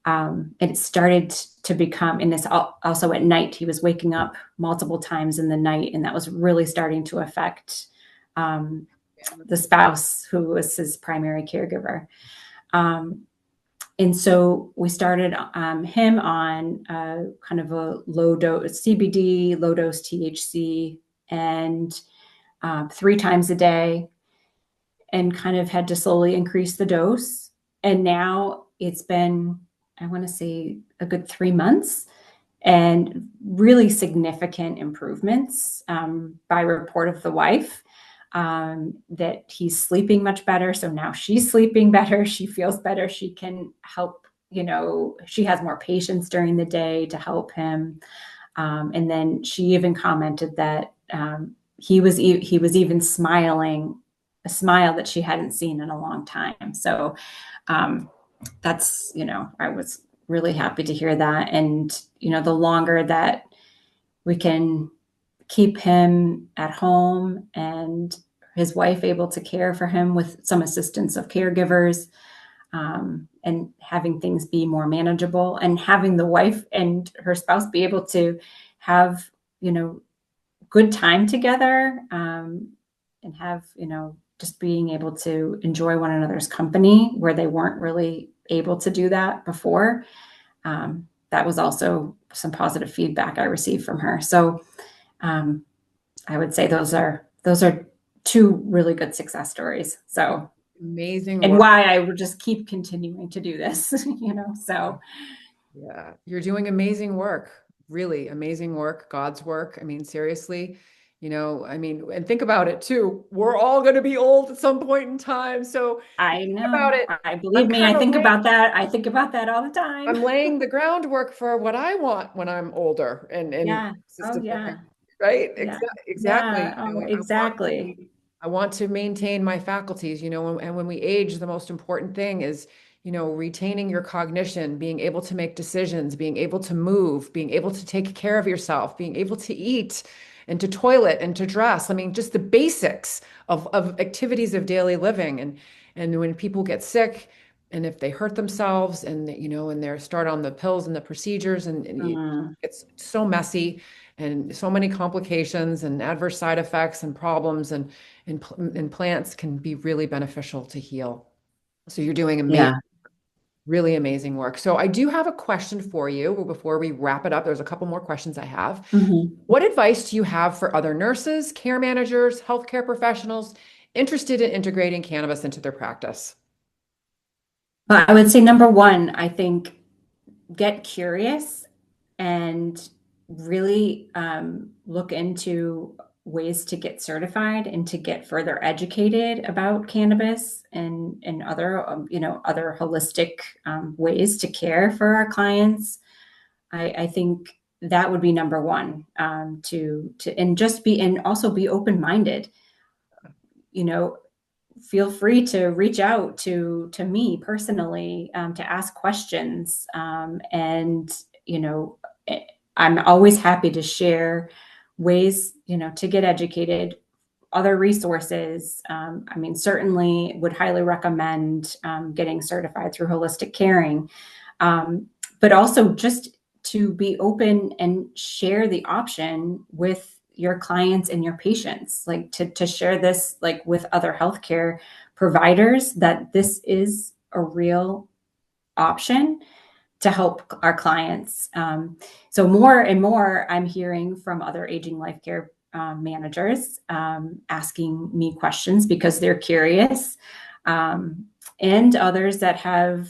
Speaker 4: And it started to become, and this also at night, he was waking up multiple times in the night, and that was really starting to affect the spouse who was his primary caregiver. And so we started him on kind of a low dose CBD, low dose THC, and 3 times a day, and kind of had to slowly increase the dose. And now it's been, I want to say, a good 3 months, and really significant improvements by report of the wife, that he's sleeping much better. So now she's sleeping better. She feels better. She can help, she has more patience during the day to help him. And then she even commented that he was even smiling, a smile that she hadn't seen in a long time. So that's, I was really happy to hear that. And, the longer that we can keep him at home and his wife able to care for him with some assistance of caregivers, and having things be more manageable, and having the wife and her spouse be able to have, good time together, and have, just being able to enjoy one another's company where they weren't really able to do that before. That was also some positive feedback I received from her. So um, I would say those are two really good success stories. So,
Speaker 1: Amazing
Speaker 4: and
Speaker 1: work.
Speaker 4: why I would just keep continuing to do this, so.
Speaker 1: Yeah, you're doing amazing work, really amazing work, God's work. I mean, seriously, and think about it too. We're all going to be old at some point in time. So
Speaker 4: I
Speaker 1: think about
Speaker 4: know.
Speaker 1: it.
Speaker 4: I
Speaker 1: I'm
Speaker 4: believe me, I
Speaker 1: kind of
Speaker 4: think about that. I think about that all the time.
Speaker 1: I'm laying the groundwork for what I want when I'm older and
Speaker 4: Yeah. Oh,
Speaker 1: assisted living,
Speaker 4: yeah.
Speaker 1: right?
Speaker 4: Yeah.
Speaker 1: Exactly.
Speaker 4: Yeah. Oh, exactly.
Speaker 1: I want to maintain my faculties, and when we age, the most important thing is, retaining your cognition, being able to make decisions, being able to move, being able to take care of yourself, being able to eat and to toilet and to dress. I mean, just the basics of activities of daily living. And when people get sick and if they hurt themselves and they're start on the pills and the procedures
Speaker 4: Mm,
Speaker 1: it's so messy and so many complications and adverse side effects and problems and plants can be really beneficial to heal. So you're doing amazing,
Speaker 4: yeah.
Speaker 1: really amazing work. So I do have a question for you before we wrap it up. There's a couple more questions I have.
Speaker 4: Mhm.
Speaker 1: What advice do you have for other nurses, care managers, healthcare professionals interested in integrating cannabis into their practice?
Speaker 4: Well, I would say number one, I think get curious and really look into ways to get certified and to get further educated about cannabis and other other holistic ways to care for our clients. I think that would be number one, to and just be and also be open minded. You know, feel free to reach out to me personally, to ask questions, and you know eh, I'm always happy to share ways to get educated, other resources. I mean, certainly would highly recommend getting certified through Holistic Caring, um, but also just to be open and share the option with your clients and your patients, like to share this like with other healthcare providers, that this is a real option to help our clients. So more and more, I'm hearing from other aging life care managers, asking me questions because they're curious, um, and others that have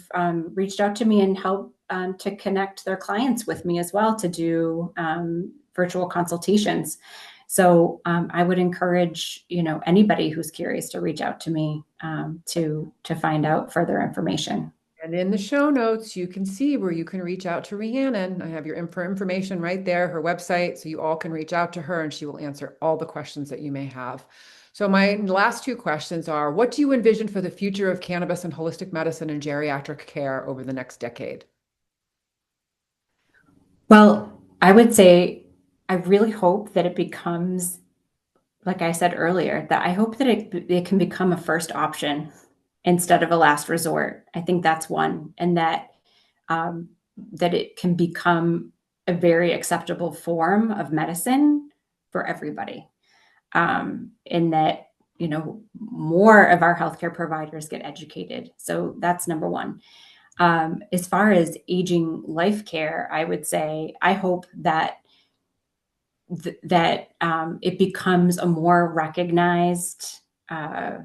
Speaker 4: reached out to me and help to connect their clients with me as well to do virtual consultations. So I would encourage anybody who's curious to reach out to me, to find out further information.
Speaker 1: And in the show notes, you can see where you can reach out to Rhiannon. I have your information right there, her website, so you all can reach out to her and she will answer all the questions that you may have. So my last two questions are, what do you envision for the future of cannabis and holistic medicine and geriatric care over the next decade?
Speaker 4: Well, I would say I really hope that it becomes, like I said earlier, that I hope that it can become a first option instead of a last resort. I think that's one, and um, that it can become a very acceptable form of medicine for everybody. In that more of our healthcare providers get educated. So that's number one. As far as aging life care, I would say I hope that it becomes a more recognized uh,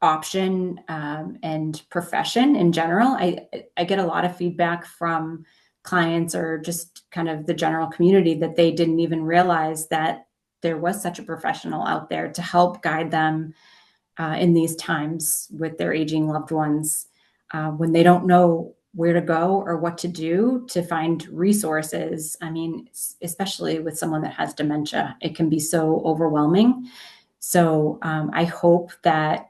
Speaker 4: option, and profession in general. I get a lot of feedback from clients or just kind of the general community that they didn't even realize that there was such a professional out there to help guide them in these times with their aging loved ones, when they don't know where to go or what to do to find resources. I mean, especially with someone that has dementia, it can be so overwhelming. So I hope that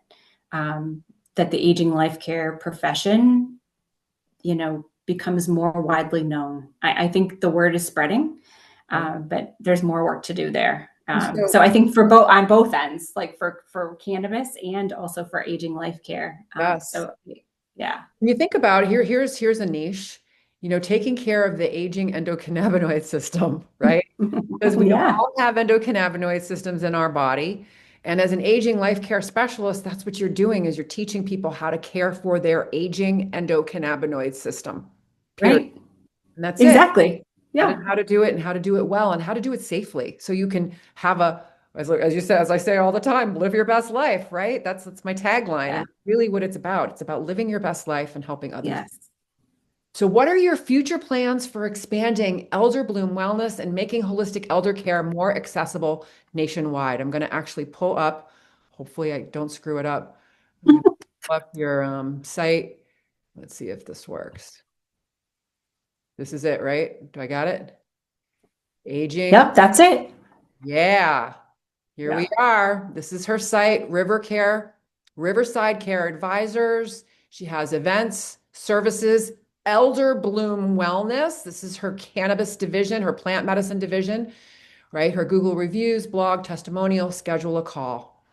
Speaker 4: that the aging life care profession, becomes more widely known. I think the word is spreading, but there's more work to do there. So I think on both ends, like for cannabis and also for aging life care.
Speaker 1: Yes.
Speaker 4: So yeah.
Speaker 1: When you think about it, here's a niche, taking care of the aging endocannabinoid system, right? Because we
Speaker 4: Yeah.
Speaker 1: all have endocannabinoid systems in our body. And as an aging life care specialist, that's what you're doing is you're teaching people how to care for their aging endocannabinoid system, period.
Speaker 4: Right.
Speaker 1: And that's it.
Speaker 4: Exactly. Yeah.
Speaker 1: How to do it and how to do it well and how to do it safely. So you can have as you said, as I say all the time, live your best life, right? That's my tagline.
Speaker 4: Yeah.
Speaker 1: And really what it's about. It's about living your best life and helping others.
Speaker 4: Yes.
Speaker 1: So what are your future plans for expanding Elder Bloom Wellness and making holistic elder care more accessible nationwide? I'm going to actually pull up, hopefully I don't screw it up. I'm going to pull up your site. Let's see if this works. This is it, right? Do I got it? Aging.
Speaker 4: Yep. That's it.
Speaker 1: Yeah. Here
Speaker 4: Yeah.
Speaker 1: we are. This is her site, Riverside Care Advisors. She has events, services, Elder Bloom Wellness. This is her cannabis division, her plant medicine division, right? Her Google reviews, blog, testimonial, schedule a call.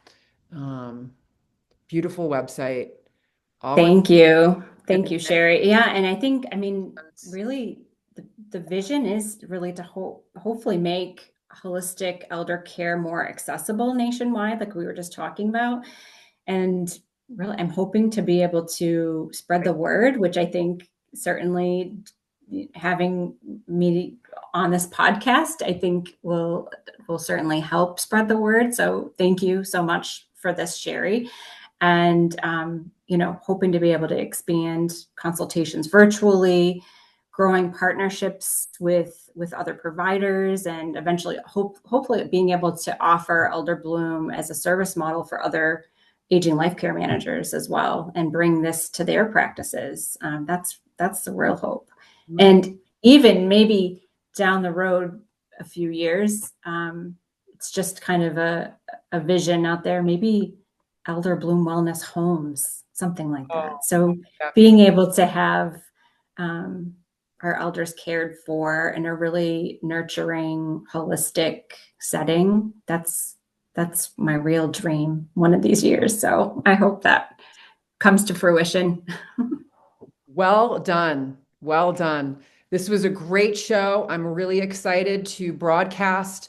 Speaker 1: Beautiful website. All
Speaker 4: Thank you. Thank you,
Speaker 1: in
Speaker 4: Sherry. Yeah. And I think, really the vision is really to hopefully make holistic elder care more accessible nationwide, like we were just talking about. And really, I'm hoping to be able to spread the word, which I think certainly having me on this podcast, I think will certainly help spread the word. So thank you so much for this, Sherry. And hoping to be able to expand consultations virtually, growing partnerships with other providers, and eventually hopefully being able to offer Elder Bloom as a service model for other aging life care managers as well, and bring this to their practices. That's the real hope. And even maybe down the road a few years, it's just kind of a vision out there, maybe Elder Bloom Wellness homes, something like that. So being able to have our elders cared for in a really nurturing, holistic setting, that's my real dream one of these years. So I hope that comes to fruition.
Speaker 1: Well done. Well done. This was a great show. I'm really excited to broadcast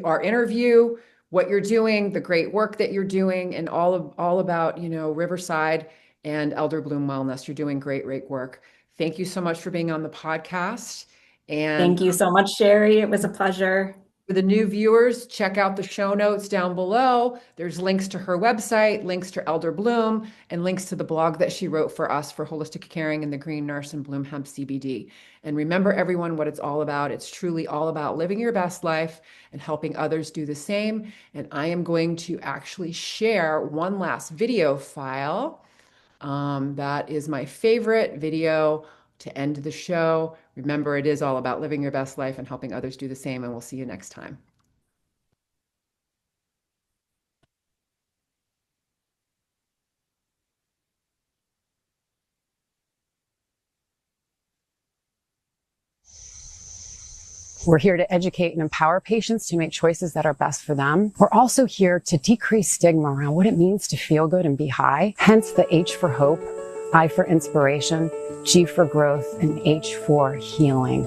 Speaker 1: our interview, what you're doing, the great work that you're doing, and all about, Riverside and Elder Bloom Wellness. You're doing great work. Thank you so much for being on the podcast. And
Speaker 4: thank you so much, Sherry. It was a pleasure.
Speaker 1: for the new viewers, check out the show notes down below. There's links to her website, links to Elder Bloom, and links to the blog that she wrote for us for Holistic Caring and the Green Nurse and Bloom Hemp CBD. And remember, everyone, what it's all about. It's truly all about living your best life and helping others do the same. And I am going to actually share one last video file. That is my favorite video to end the show. Remember, it is all about living your best life and helping others do the same, and we'll see you next time.
Speaker 3: We're here to educate and empower patients to make choices that are best for them. We're also here to decrease stigma around what it means to feel good and be high. Hence the H for hope, I for inspiration, G for growth, and H for healing.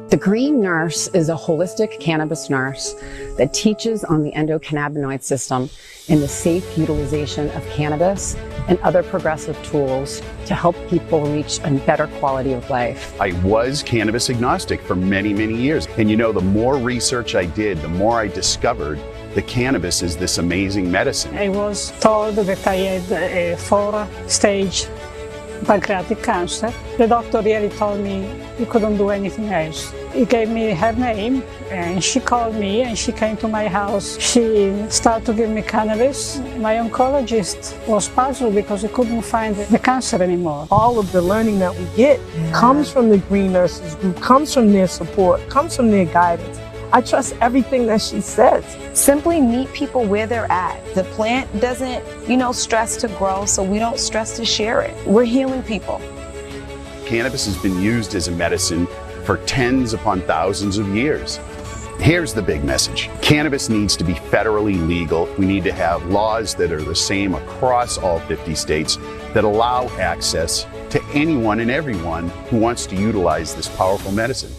Speaker 3: The Green Nurse is a holistic cannabis nurse that teaches on the endocannabinoid system and the safe utilization of cannabis and other progressive tools to help people reach a better quality of life.
Speaker 5: I was cannabis agnostic for many, many years. And the more research I did, the more I discovered that cannabis is this amazing medicine.
Speaker 6: I was told that I had a 4-stage pancreatic cancer. The doctor really told me he couldn't do anything else. He gave me her name and she called me and she came to my house. She started to give me cannabis. My oncologist was puzzled because he couldn't find the cancer anymore.
Speaker 7: All of the learning that we get comes from the Green Nurses Group, comes from their support, comes from their guidance. I trust everything that she says.
Speaker 8: Simply meet people where they're at. The plant doesn't, stress to grow, so we don't stress to share it. We're healing people.
Speaker 5: cannabis has been used as a medicine for tens upon thousands of years. Here's the big message. Cannabis needs to be federally legal. We need to have laws that are the same across all 50 states that allow access to anyone and everyone who wants to utilize this powerful medicine.